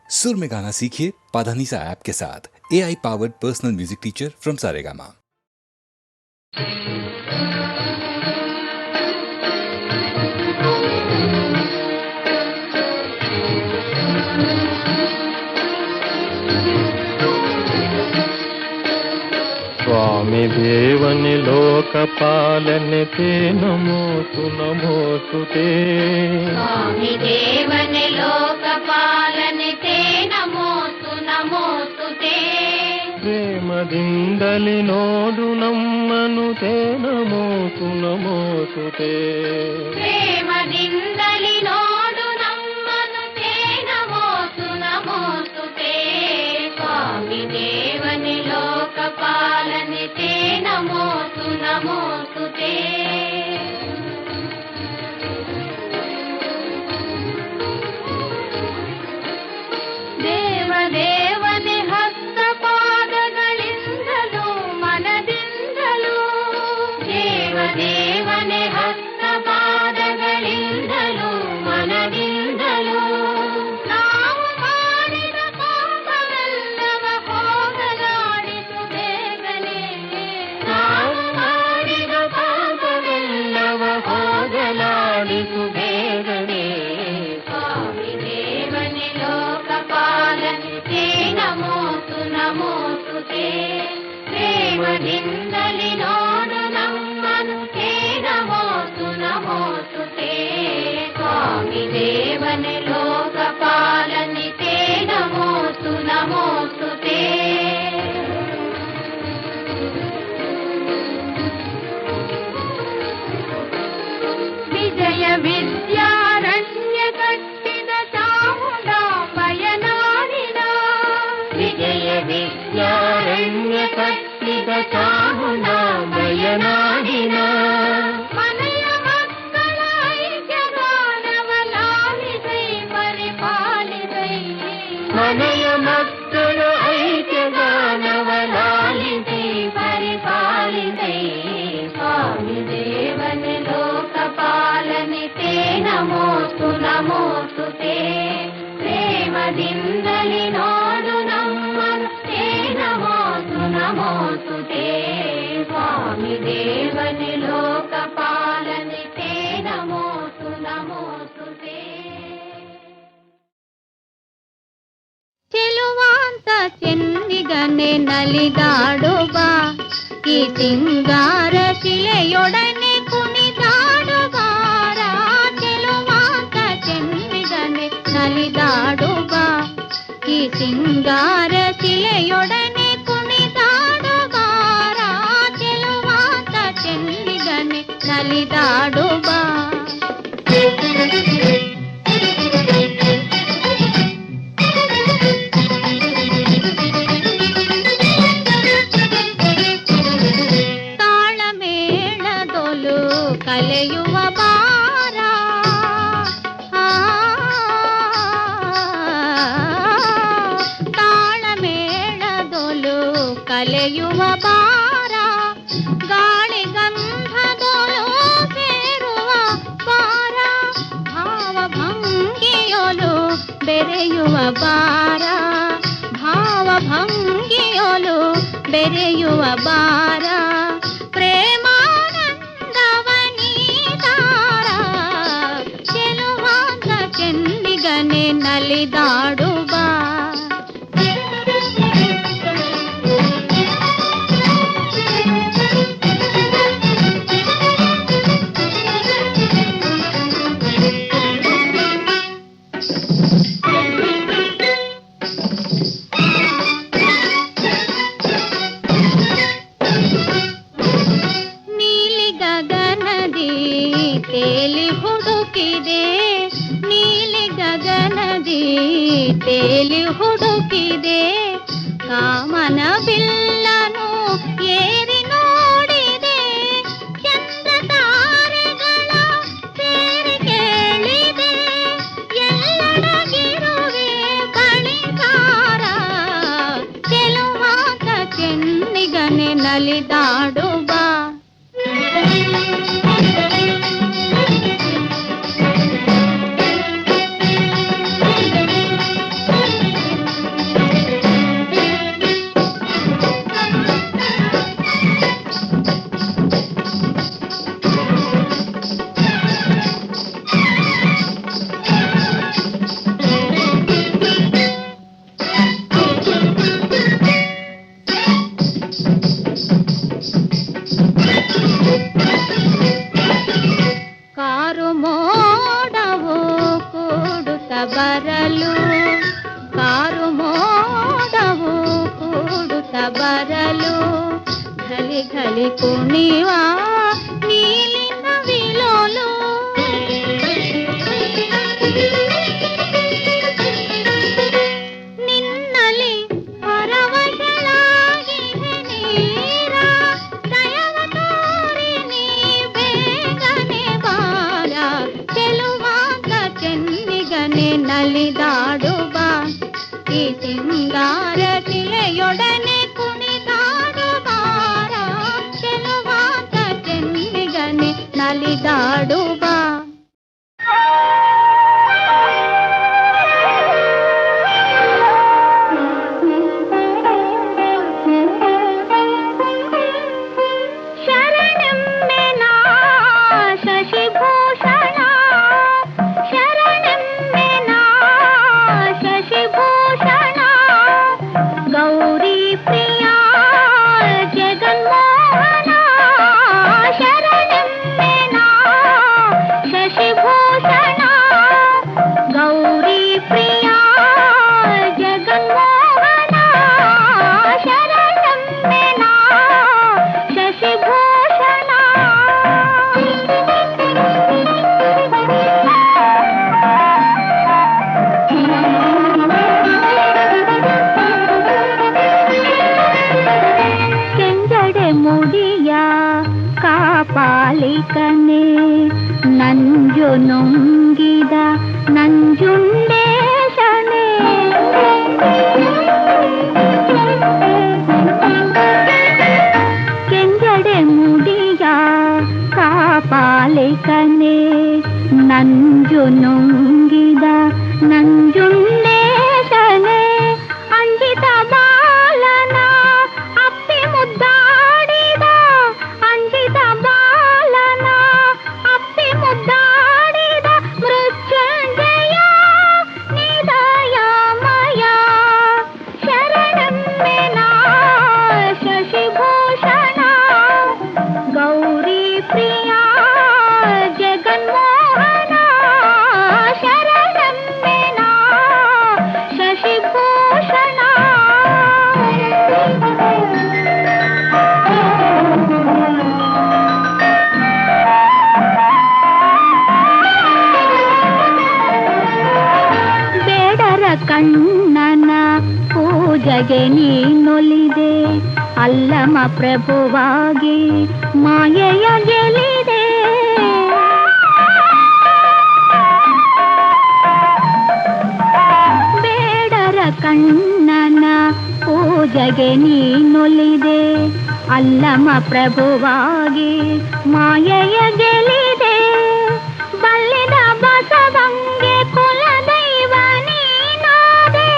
सुर में गाना सीखिए पाधानीसा ऐप के साथ। AI powered personal music teacher from Saregama. स्वामी देवनि लोकपालने ते नमोऽस्तु नमोऽस्तु ते। स्वामी देवनि लोकपालने ते नमोऽस्तु नमोऽस्तु ते। प्रेमದಿಂದಲಿ ನೋಡು ನಮ್ಮನು ते नमोऽस्तु नमोऽस्तु ते। प्रेमದಿಂದಲಿ ನೋಡು ನಮ್ಮನು ते नमोऽस्तु नमोऽस्तु ते। स्वामी देवनि लोकपालने ते नमोऽस्तु नमोऽस्तु ते। ದೇವದೇವನೆ ಹಸ್ತಪಾದಗಳಿಂದಲೂ ಮನದಿಂದಲೂ, ದೇವದೇವನೆ ಹಸ್ತಪಾದಗಳಿಂದಲೂ ಮನದಿಂದಲೂ, ನಾವು ಮಾಡಿದ ಪಾಪವೆಲ್ಲವ ಹೋಗಲಾಡಿಸು ಬೇಗನೆ, ನಾವು ಮಾಡಿದ ಪಾಪವೆಲ್ಲವ ಹೋಗಲಾಡಿಸು ಬೇಗನೆ। ಸ್ವಾಮಿ ದೇವನೆ ಲೋಕಪಾಲನೆ ते नमोऽस्तु नमोऽस्तु ते। प्रेमದಿಂದಲಿ ನೋಡು ನಮ್ಮನು ते नमोऽस्तु नमोऽस्तु ते। स्वामी देवने लोकपालने ते नमोऽस्तु नमोऽस्तु ते। ವಿಜಯ ವಿದ್ಯಾರಣ್ಯ ಕಟ್ಟಿದ ಚಾಮುಂಡಾಂಬೆಯ ನಾಡಿನ, ವಿಜಯ ವಿದ್ಯಾರಣ್ಯ ಕಟ್ಟಿದ ಚಾಮುಂಡಾಂಬೆಯ ನಾಡಿನ, ಮನೆಯ ಮಕ್ಕಳ ಐಕ್ಯಗಾನವ ಲಾಲಿಸೈ ಪರಿಪಾಲಿಸೈ, ಮನೆಯ ಮಕ್ಕಳ ಐಕ್ಯಗಾನವ ಲಾಲಿಸೈ ಪರಿಪಾಲಿಸೈ। ಸ್ವಾಮಿ ದೇವನೆ ಲೋಕಪಾಲನೆ ते नमोऽस्तु नमोऽस्तु ते। ಪ್ರೇಮದಿಂದಲಿ ನೋಡು ನಮ್ಮನು ते नमोऽस्तु नमोऽस्तु ते। ಸ್ವಾಮಿ ದೇವನೆ ಲೋಕಪಾಲನೆ ते नमोऽस्तु नमोऽस्तु ते। ಚೆಲುವಾಂತ ಚೆನ್ನಿಗನೆ ನಲಿದಾಡುವ ಈ ಸಿಂಗಾರ ಶಿಲೆಯೊಡನೆ ಕುಣಿದಾಡುವಾರ, ಚೆಲುವಾಂತ ಚೆನ್ನಿಗನೆ ನಲಿದಾಡುವ ಈ ಸಿಂಗಾರ ಶಿಲೆಯೊಡನೆ ಕುಣಿದಾಡುವಾರ, ಚೆಲುವಾಂತ ಚೆನ್ನಿಗನೆ ನಲಿದಾಡುವ। ಕಲೆಯುವ ಬಾರ, ತಾಳಮೇಳದೊಲು ಕಲೆಯುವ ಬಾರ, ಗಾಳಿ ಗಂಧದೊಲು ಸೇರುವ ಬಾರ, ಭಾವಭಂಗಿಯೊಲು ಬೆರೆಯುವ ಬಾರ, ಭಾವಭಂಗಿಯೊಲು ಬೆರೆಯುವ ಬಾರ, ಚೆನ್ನಿಗನೆ ನಲಿದಾಡುವ। ನೀಲಿ ಗಗನದಿ ತೇಲಿ ಹುಡುಕಿದೆ, ನೀಲಿ ಗಗನದಿ ತೇಲಿ ಹುಡುಕಿದೆ, ಕಾಮನ ಬಿಲ್ಲನು ಏರಿ ನೋಡಿದೆ, ಚಂದ್ರ ತಾರೆಗಳ ಸೇರಿ ಕೇಳಿದೆ, ಎಲ್ಲಡಗಿರುವೆ ಬಳಿಗಾರ, ಚೆಲುವಾಂತ ಚೆನ್ನಿಗನೆ ನಲಿದಾಡುವ। ಬರಲು ಘಲಿ ಘಲಿ ಕುಣಿವ ನೀಲಿನ ವಿಲೋಲು. ನಿನ್ನಲಿ ಪರವಶಳಾಗಿ ನೀರ ದಯವ ತೋರಿ ನೀ ಬೇಗನೆ ಬಾರ. ಚೆಲುವಾದ ಚೆನ್ನಿಗನೆ ನಲಿದಾಡುವ ಈ ಸಿಂಗಾರ ಶಿಲೆಯೊಡನೆ ಕುಣಿದಾಡು ಬಾರ. ಚೆಲುವಾದ ಚೆನ್ನಿಗನೆ ನಲಿದಾಡುವ. ಶರಣೆಮ್ಮೆ ನಾ ಶಶಿಭೂಷಣ, ಶರಣೆಮ್ಮೆ ನಾ ಶಶಿಭೂಷಣ, ಗೌರಿ ಪ್ರಿಯ ಜಗನ್ಮೋಹನ. ಶರಣೆಮ್ಮೆ ನಾ ಶಶಿಭೂಷಣ, ಗೌರಿ ಪ್ರಿಯ ಜಗನ್ಮೋಹನ. ಶರಣೆಮ್ಮೆ ನಾ ಶಶಿಭೂಷಣ. ಕೆಂಜಡೆ ಮುಡಿಯ ಕಾಪಾಲಿಕನೆ, ನಂಜು ನುಂಗಿದ ನಂಜುಂಡೇಶನೆ. ಕೆಂಜಡೆ ಮುಡಿಯ ಕಾಪಾಲಿಕನೆ, ನಂಜು ನುಂಗಿದ ನಂಜುಂಡೇಶನೆ. ಅಂಜಿತ ಬಾಲನ ಅಪ್ಪಿ ಮುದ್ದಾಡಿದ, ಅಂಜಿತ ಬಾಲನ ಅಪ್ಪಿ ಮುದ್ದಾಡಿದ ಮೃತ್ಯುಂಜಯ ನಿದಯಮಯ. ಶರಣೆಮ್ಮೆ ನಾ ಶಶಿಭೂಷಣ, ಗೌರಿ ಪ್ರಿಯ ಜಗನ್ಮೋಹನ. ಶರಣೆಮ್ಮೆ ನಾ ಶಶಿಭೂಷಣ. ಬೇಡರ ಕಣ್ಣನ ಪೂಜೆಗೆ ನೀನೊಲಿದೆ, ಅಲ್ಲಮ ಪ್ರಭುವಾಗಿ ಮಾಯೆಯ ಗೆಲಿದೆ. ಬೇಡರ ಕಣ್ಣನ ಪೂಜೆಗೆ ನೀನೊಲಿದೆ, ಅಲ್ಲಮ ಪ್ರಭುವಾಗಿ ಮಾಯೆಯ ಗೆಲಿದೆ. ಬಲ್ಲಿದ ಬಸವಂಗೆ ಕುಲದೈವ ನೀನಾದೆ,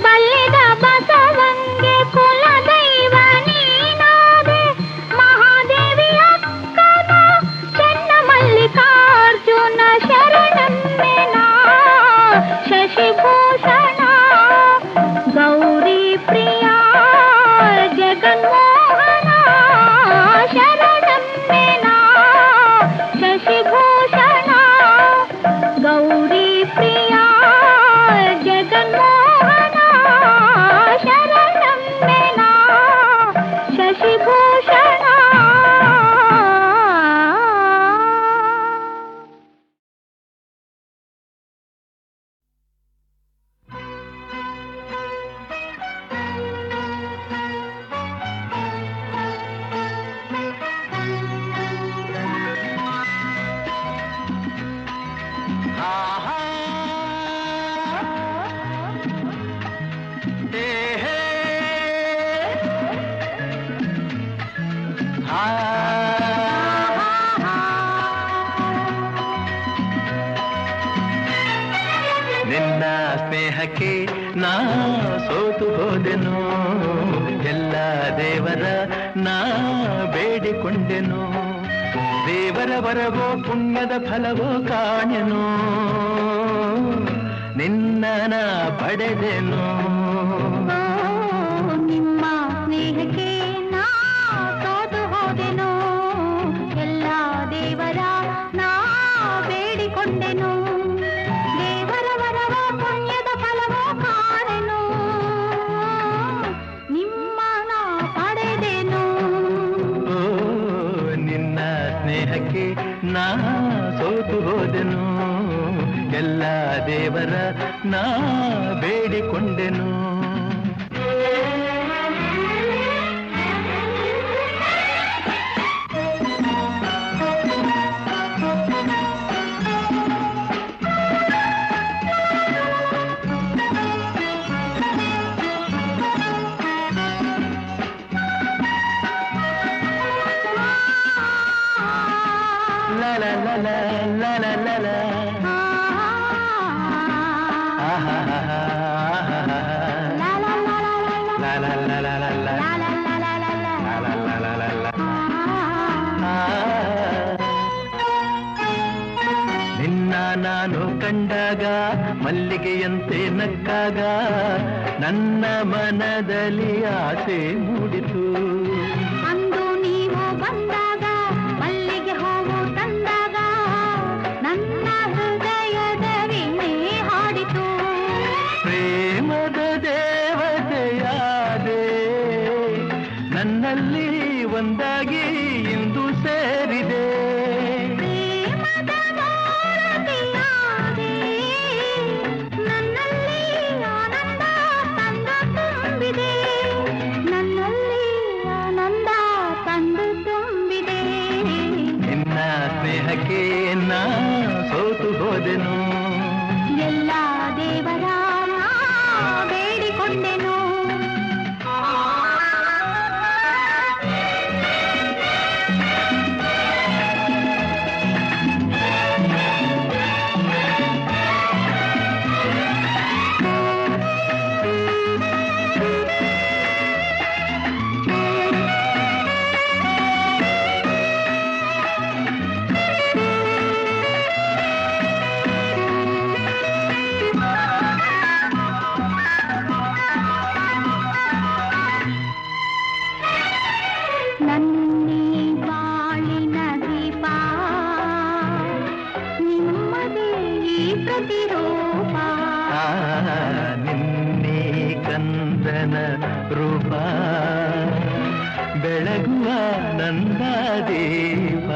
ಬಲ್ಲಿದ ಬಸವಂಗೆ ಕುಲದೈವ ನೀನಾದೆ. ಮಹಾದೇವಿ ಅಕ್ಕನ ಚೆನ್ನ ಮಲ್ಲಿಕಾರ್ಜುನ. ಶರಣೆಮ್ಮೆ ನಾ ಶಶಿಭೂಷಣ, ಗೌರಿ ಪ್ರಿಯ ಜಗನ್ಮೋಹನ. ಶರಣೆಮ್ಮೆ ನಾ ಶಶಿಭೂಷಣ, ಗೌರಿ ಪ್ರಿಯ ಜಗನ್ಮೋಹನ. ಶರಣೆಮ್ಮೆ ನಾ ಶಶಿಭೂಷಣ. ನಿನ್ನ ಸ್ನೇಹಕ್ಕೆ ನಾ ಸೋತು ಹೋದೆನು, ಎಲ್ಲ ದೇವರ ನಾ ಬೇಡಿಕೊಂಡೆನು. ದೇವರ ವರವೋ ಪುಣ್ಯದ ಫಲವೋ ಕಾಣೆನು, ನಿನ್ನ ನಾ ಪಡೆದೆನು. ನಿಮ್ಮ ಸ್ನೇಹಕ್ಕೆ ನಾ ಸೋತು ಹೋದೆನು, ಎಲ್ಲ ದೇವರ ನಾ ಬೇಡಿಕೊಂಡೆನು. ದೇವರ ವರವ ಪುಣ್ಯದ ಫಲವ ಕಾಣೆನು, ನಿಮ್ಮ ನಾ ನಾ ಬೇಡಿಕೊಂಡೆನು. ನಿನ್ನ ನಾನು ಕಂಡಾಗ ಮಲ್ಲಿಗೆಯಂತೆ ನಕ್ಕಾಗ ನನ್ನ ಮನದಲ್ಲಿ ಆಸೆ ಮೂಡಿತು. ಅಂದು ನೀವು ಬಂದಾಗ ಮಲ್ಲಿಗೆ ಹೂವು ತಂದಾಗ ನನ್ನ ಹೃದಯದ ವೀಣೆ ಹಾಡಿತು. ಪ್ರೇಮದ ದೇವತೆಯಾದೆ ನನ್ನಲ್ಲಿ ಒಂದಾಗಿ ಇಂದು ಸೇರಿದೆ. ಪ್ರೇಮದ ಮೂರ್ತಿಯಾದೆ ನನ್ನಲ್ಲಿ ಆನಂದ ತಂದು ತುಂಬಿದೆ. ನನ್ನಲ್ಲಿ ಆನಂದ ತಂದು ತುಂಬಿದೆ. ನಿನ್ನ ಸ್ನೇಹಕ್ಕೆ ನಾ ಸೋತು ಹೋದೆನು. ಎಲ್ಲ ದೇವರ ನಾ ಬೇಡಿಕೊಂಡೆನು. ನನ್ನಿ ಬಾಳಿನ ದೀಪ ನಿಮ್ಮದೇ ಈ ಪ್ರತಿರೂಪ. ನಿನ್ನೆ ಕಂದನ ರೂಪ ಬೆಳಗುವ ನಂದ ದೀಪ.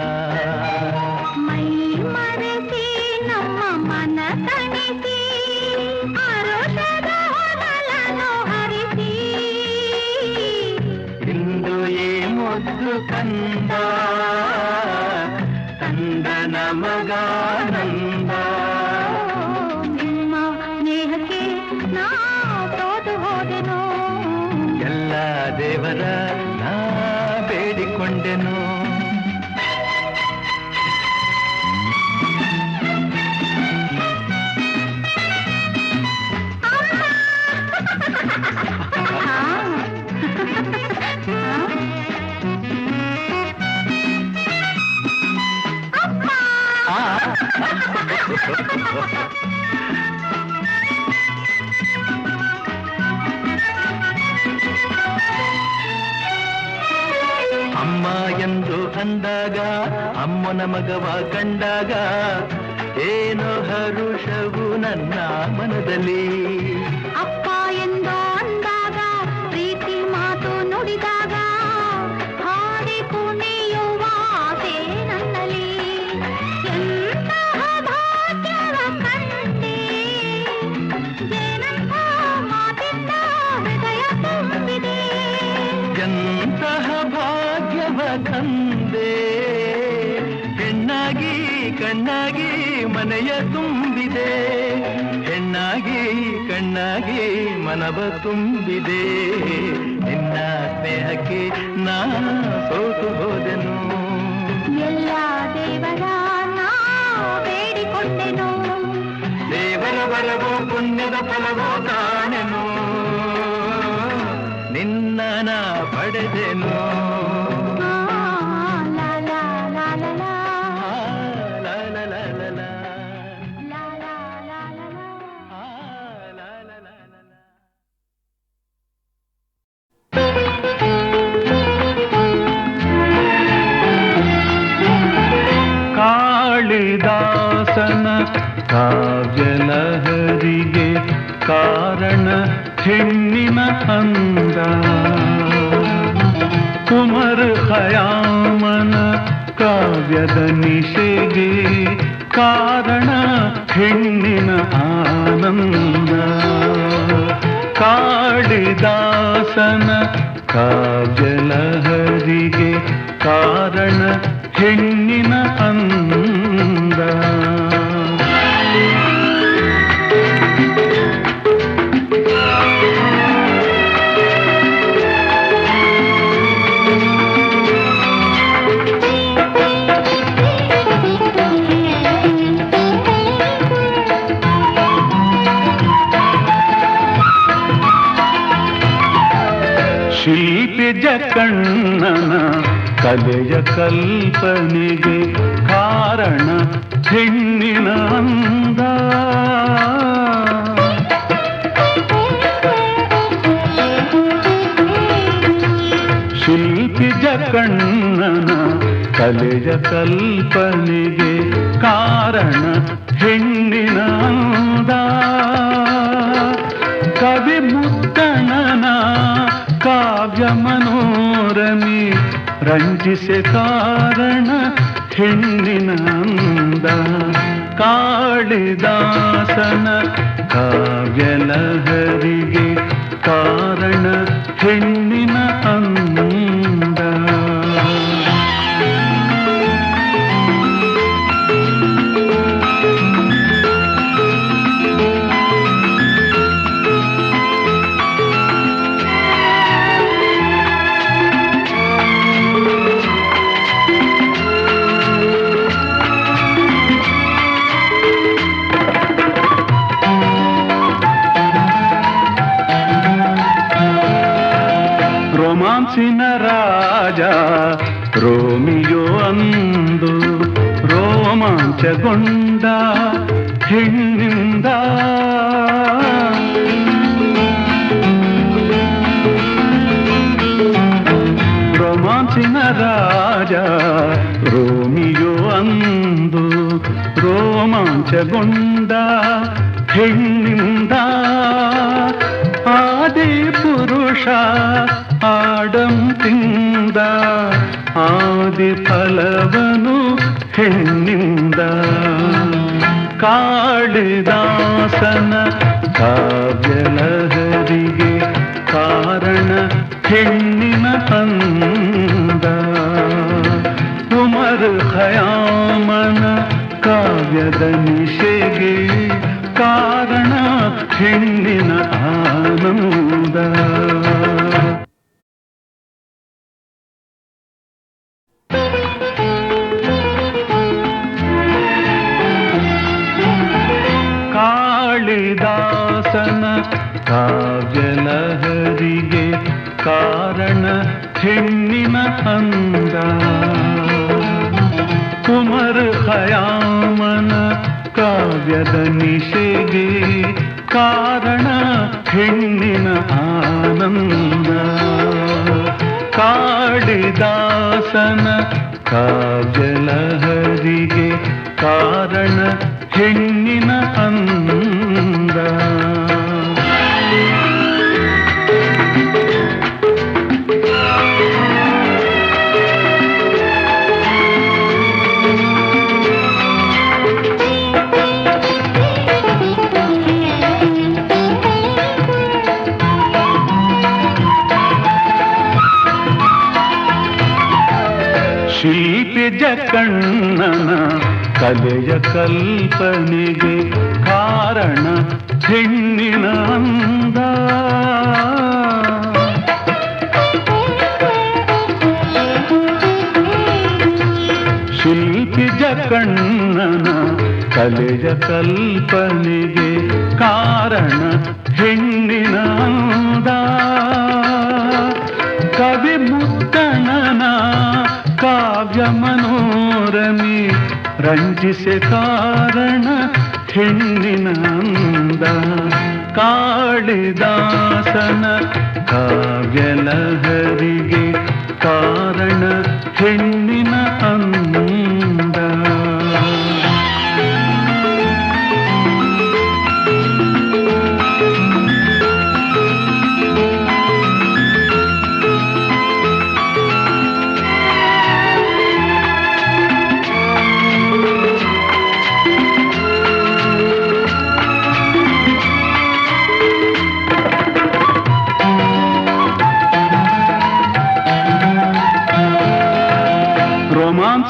ಮೈ ಮರೆಸಿ ನಮ್ಮ ಮನ ತಣಿಸಿ ಹರುಷದ ಹೊನಲನ್ನು ಹರಿಸಿ. ಇಂದು ಈ ಮುದ್ದು ಕಂದ ಕಂದನ ಮಗಾನಂದ. ನಿಮ್ಮ ಸ್ನೇಹಕ್ಕೆ ನಾ ಸೋತು ಹೋದೆನು. ಎಲ್ಲ ದೇವರ ನಾ ಬೇಡಿಕೊಂಡೆನು. ಅಮ್ಮ ಎಂದು ಅಂದಾಗ ಅಮ್ಮನ ಮಗವ ಕಂಡಾಗ ಏನೋ ಹರುಷವು ನನ್ನ ಮನದಲ್ಲಿ. ಅಪ್ಪ ಎಂದು ಅಂದಾಗ ಪ್ರೀತಿ ಮಾತು ನುಡಿದಾಗ ಹಾಡಿ ಕುಣಿಯುವ ಆಸೆ ನನ್ನಲ್ಲಿ. ಎಂತಹ ಭಾಗ್ಯವ ಕಂಡೆ ಏನಂತ ಮಾತಿಂದ ಹೃದಯ ತುಂಬಿದೆ. ಎಂತಹ ಭಾಗ್ಯವ ತಂದೆ ಹೆಣ್ಣಾಗಿ ಕಣ್ಣಾಗಿ ಮನೆಯ ತುಂಬಿದೆ. ಹೆಣ್ಣಾಗಿ ಕಣ್ಣಾಗಿ ಮನವ ತುಂಬಿದೆ. ನಿನ್ನ ಸ್ನೇಹಕ್ಕೆ ನಾ ಸೋತು ಹೋದೆನು. ಎಲ್ಲ ದೇವರ ನಾ ಬೇಡಿಕೊಂಡೆನು. ದೇವರ ಬರವೋ ಪುಣ್ಯದ ಫಲವೋ ಕಾಣೆನು. ನಿನ್ನ ನಾ ಪಡೆದೆನು. ಲಾ ಲಾ ಲಾ ಲಾ ಲಾ. ಲಾ ಲಾ ಲಾ ಲಾ ಲಾ. ಲಾ ಲಾ ಲಾ ಲಾ ಲಾ. ಲಾ ಲಾ ಲಾ ಲಾ ಲಾ. ಕಾಳಿದಾಸನ ಕಾವ್ಯಲಹರಿಗೆ ಕಾರಣ ಹೆಣ್ಣಿನ ಅಂದ. ಕುಮರ ಖಯಾಮನ ಕಾವ್ಯದ ನಿಶೆಗೆ ಕಾರಣ ಹೆಣ್ಣಿನ ಆನಂದ ಕಾಳಿದಾಸನ ಕಾವ್ಯಲಹರಿಗೆ ಕಾರಣ ಹೆಣ್ಣಿನ ಅಂದ ಶಿಲ್ಪಿ ಜಕಣ್ಣನ ಕಲೆಯ ಕಲ್ಪನೆಗೆ ಕಾರಣ ಹೆಣ್ಣಿನ ಅಂದ ಶಿಲ್ಪಿ ಜಕಣ್ಣನ ಕಲೆಯ ಕಲ್ಪನೆಗೆ ಕಾರಣ ಹೆಣ್ಣಿನ ಅಂದ ಕವಿ ಮುತ್ತಣ್ಣನ ಕಾವ್ಯ ಮನೋರಮಿ ರಂಜಿಸೆ ಕಾರಣ ಹೆಣ್ಣಿನ ಅಂದ ಕಾಳಿದಾಸನ ಕಾವ್ಯಲಹರಿಗೆ ಕಾರಣ ಹೆಣ್ಣಿನ ಅಂದ ರೋಮಾನ್ಸಿನ ರಾಜ ರೋಮಿಯೋ ಅಂದು ರೋಮಾಂಚಗೊಂಡ ಹೆಣ್ಣಿಂದ ರೋಮಾನ್ಸಿನ ರಾಜ ರೋಮಿಯೋ ಅಂದು ರೋಮಾಂಚಗೊಂಡ ಹೆಣ್ಣಿಂದ ಆದಿ ಪುರುಷ ಆಡಂತಿಂದ ಆದಿ ಫಲವನು ಹೆಣ್ಣಿಂದ ಕಾಳಿದಾಸನ ಕಾವ್ಯಲಹರಿಗೆ ಕಾರಣ ಹೆಣ್ಣಿನ ಅಂದ ಉಮರ್ ಖಯಾಮನ ಕಾವ್ಯದ ನಿಶೆಗೆ ಕಾರಣ ಹೆಣ್ಣಿನ ಆನಂದ ಕಾಳಿದಾಸನ ಕಾವ್ಯಲಹರಿಗೆ ಕಾರಣ ಹೆಣ್ಣಿನ ಅಂದ ಉಮರ್ ಖಯಾಮನ ಕಾವ್ಯದ ನಿಶೆಗೆ ಕಾರಣ ಹೆಣ್ಣಿನ ಆನಂದ ಕಾಳಿದಾಸನ ಕಾವ್ಯಲಹರಿಗೆ ಕಾರಣ ಹೆಣ್ಣಿನ ಅಂದ ಶಿಲ್ಪಿ ಜಕಣ್ಣನ ಕಲೆಯ ಕಲ್ಪನೆಗೆ ಕಾರಣ ಹೆಣ್ಣಿನ ಅಂದ ಶಿಲ್ಪಿ ಜಕಣ್ಣನ ಕಲೆಯ ಕಲ್ಪನೆಗೆ ಕಾರಣ ಹೆಣ್ಣಿನ ಅಂದ ಕವಿ ಮುತ್ತಣ್ಣನ ಕಾವ್ಯ ಮನೋರಮಿ ರಂಜಿಸೆ ಕಾರಣ ಹೆಣ್ಣಿನ ಅಂದ ಕಾಳಿದಾಸನ ಕಾವ್ಯಲಹರಿಗೆ ಕಾರಣ ಹೆಣ್ಣಿನ ಅಂದ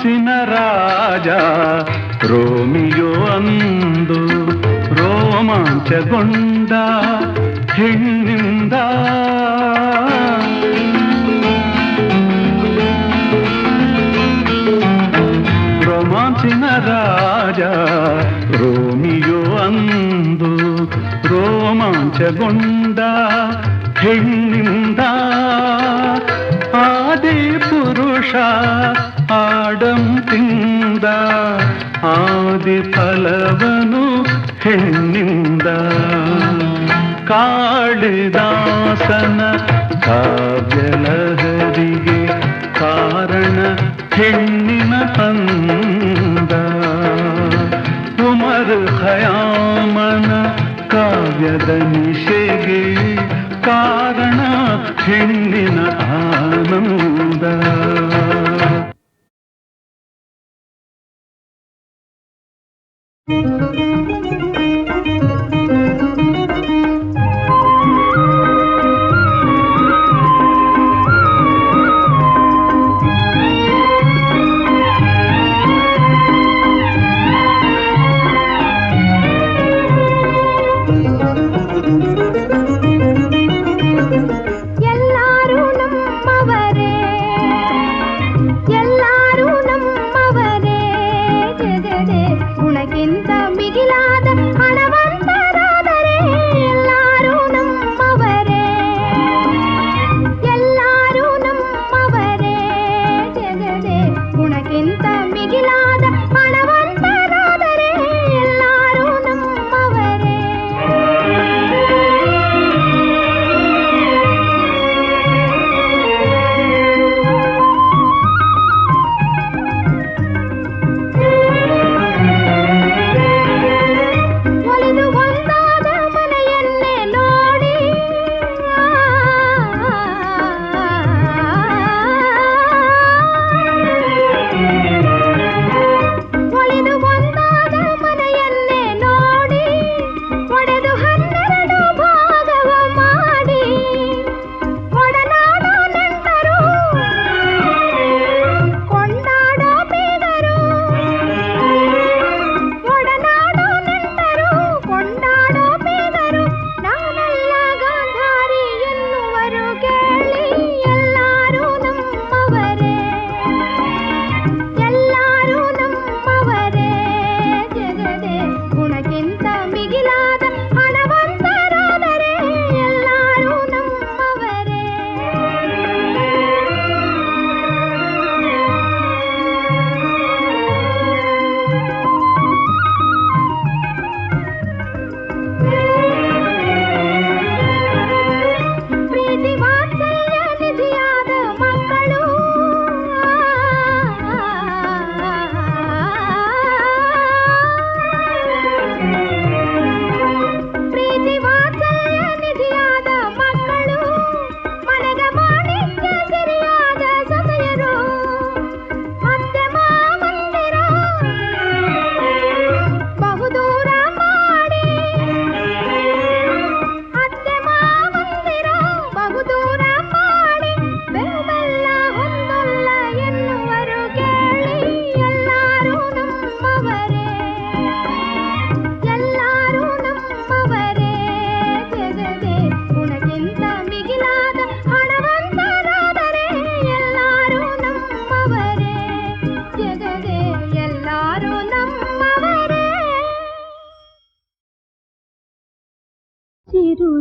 ರೋಮಾನ್ಸಿನ ರಾಜ ರೋಮಿಯೋ ಅಂದು ರೋಮಾಂಚಗೊಂಡ ಹೆಣ್ಣಿಂದ ರೋಮಾನ್ಸಿನ ರಾಜ ರೋಮಿಯೋ ಅಂದು ರೋಮಾಂಚಗೊಂಡ ಹೆಣ್ಣಿಂದ ಆದಿ ಪುರುಷ ಆಡಂತಿಂದ ಆದಿ ಫಲವನು ಹೆಣ್ಣಿಂದ ಕಾಳಿದಾಸನ ಕಾವ್ಯಲಹರಿಗೆ ಕಾರಣ ಹೆಣ್ಣಿನ ಅಂದ ಉಮರ್ ಖಯಾಮನ ಕಾವ್ಯದ ನಿಶೆಗೆ ಕಾರಣ ಹೆಣ್ಣಿನ ಆನಂದ.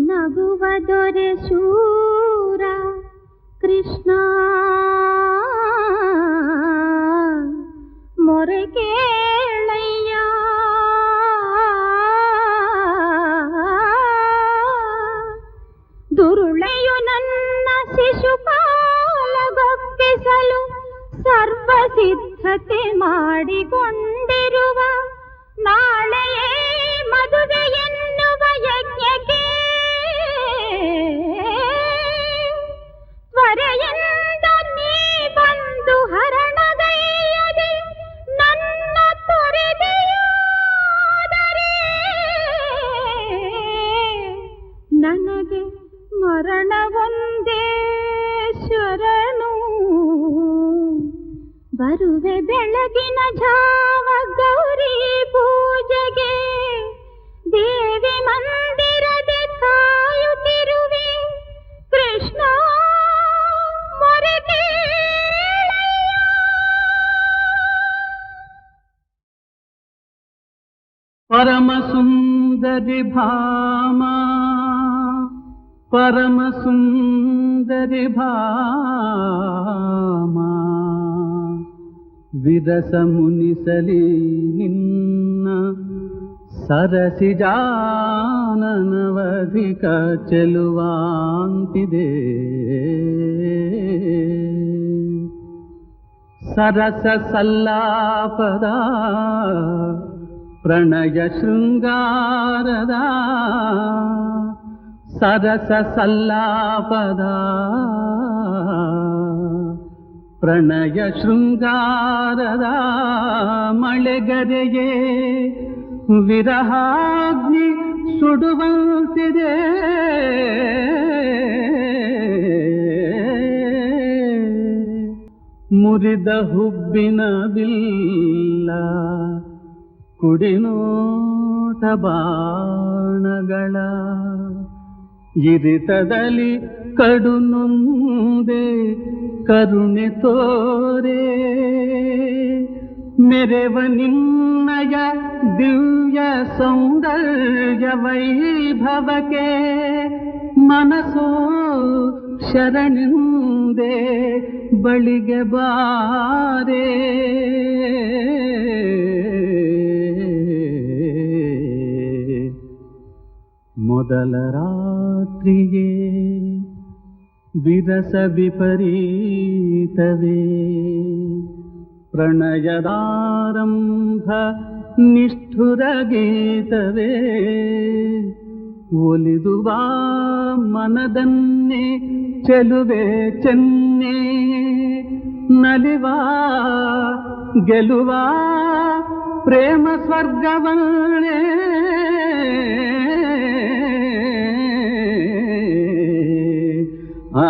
ನಗುವ ದೊರೆ ಶೂರ ಕೃಷ್ಣ ಮೊರೆ ಕೇಳಯ್ಯ ದುರುಳೆಯು ನನ್ನ ಶಿಶುಪಾಲಗೊಪ್ಪಿಸಲು ಸರ್ವ ಸಿದ್ಧತೆ ಮಾಡಿಕೊಂಡಿರುವ ನಾಳೆಯೇ ಮದುವೆ ಎನ್ನುವ ಯಜ್ಞಕ್ಕೆ ತ್ವರೆಯಿಂದ ನೀ ಬಂದು ಹರಣಗೈಯದೆ ನನ್ನ ತೊರೆದೆಯಾದರೆ ನನಗೆ ಮರಣವೊಂದೇ ಶರಣು ಬರುವೆ ಬೆಳಗಿನ ಜಾವ ಗೌರಿ ಪೂಜೆಗೆ, ದೇವಿ ಮಂದಿರದೆ ಕಾಯುತ್ತಿರುವೆ ಕೃಷ್ಣ ಮೊರೆ ಕೇಳಯ್ಯ. ಪರಮ ಸುಂದರಿ ಭಾಮ, ಪರಮ ಸುಂದರಿ ಭಾಮ, ವಿರಸ ಮುನಿಸಲಿ ನಿನ್ನ ಸರಸಿಜಾನನವಧಿಕ ಚೆಲುವಾಂತಿದೆ. ಸರಸ ಸಲ್ಲಾಪದ ಪ್ರಣಯ ಶೃಂಗಾರದ, ಸರಸ ಸಲ್ಲಾಪದ ಪ್ರಣಯ ಶೃಂಗಾರದ ಮಳೆಗರೆಯೇ ವಿರಹಾಗ್ನಿ ಸುಡುವಂತಿದೆ. ಮುರಿದ ಹುಬ್ಬಿನ ಬಿಲ್ಲ ಕುಡಿನೋಟ ಬಾಣಗಳ ಇರಿತದಲ್ಲಿ ಕಡು ನೊಂದೆ ಕರುಣೆ ತೋರೆ. ಮೆರೆವ ನಿನ್ನಯ ದಿವ್ಯ ಸೌಂದರ್ಯ ವೈಭವಕ್ಕೆ ಮನಸೋ ಶರಣೆಂದೆ ಬಳಿಗೆ ಬಾರೆ. ಮೊದಲ ರಾತ್ರಿಯೇ ವಿರಸ ವಿಪರೀತವೇ, ಪ್ರಣಯದಾರಂಭ ನಿಷ್ಠುರ ಗೀತವೇ. ಒಲಿದು ಬಾ ಮನದನ್ನೇ ಚೆಲುವೆ ಚೆನ್ನೆ, ನಲಿವಾ ಗೆಲುವ ಪ್ರೇಮ ಸ್ವರ್ಗವನ್ನೇ. ಆ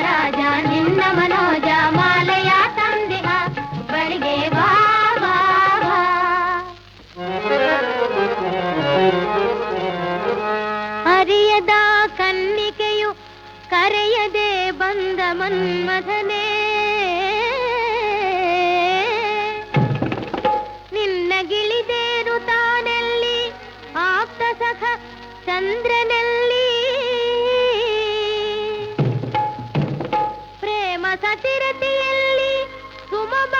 ರಾಜ ನಿನ್ನ ಮನೋಜ ಮಾಲೆಯ ತಂದೆಹ ಬಳಿಗೆ ಬಾ ಬಾ ಬಾ. ಅರಿಯದ ಕನ್ನಿಕೆಯು ಕರೆಯದೆ ಬಂದ ಮನ್ಮಥನೇ, ನಿನ್ನ ಗಿಳಿದೇರು ತಾನೆಲ್ಲಿ ಆಪ್ತ ಸಖ ಚಂದ್ರನಲ್ಲಿ, ಪ್ರೇಮ ಸತಿರತಿಯಲ್ಲಿ ಸುಮಬ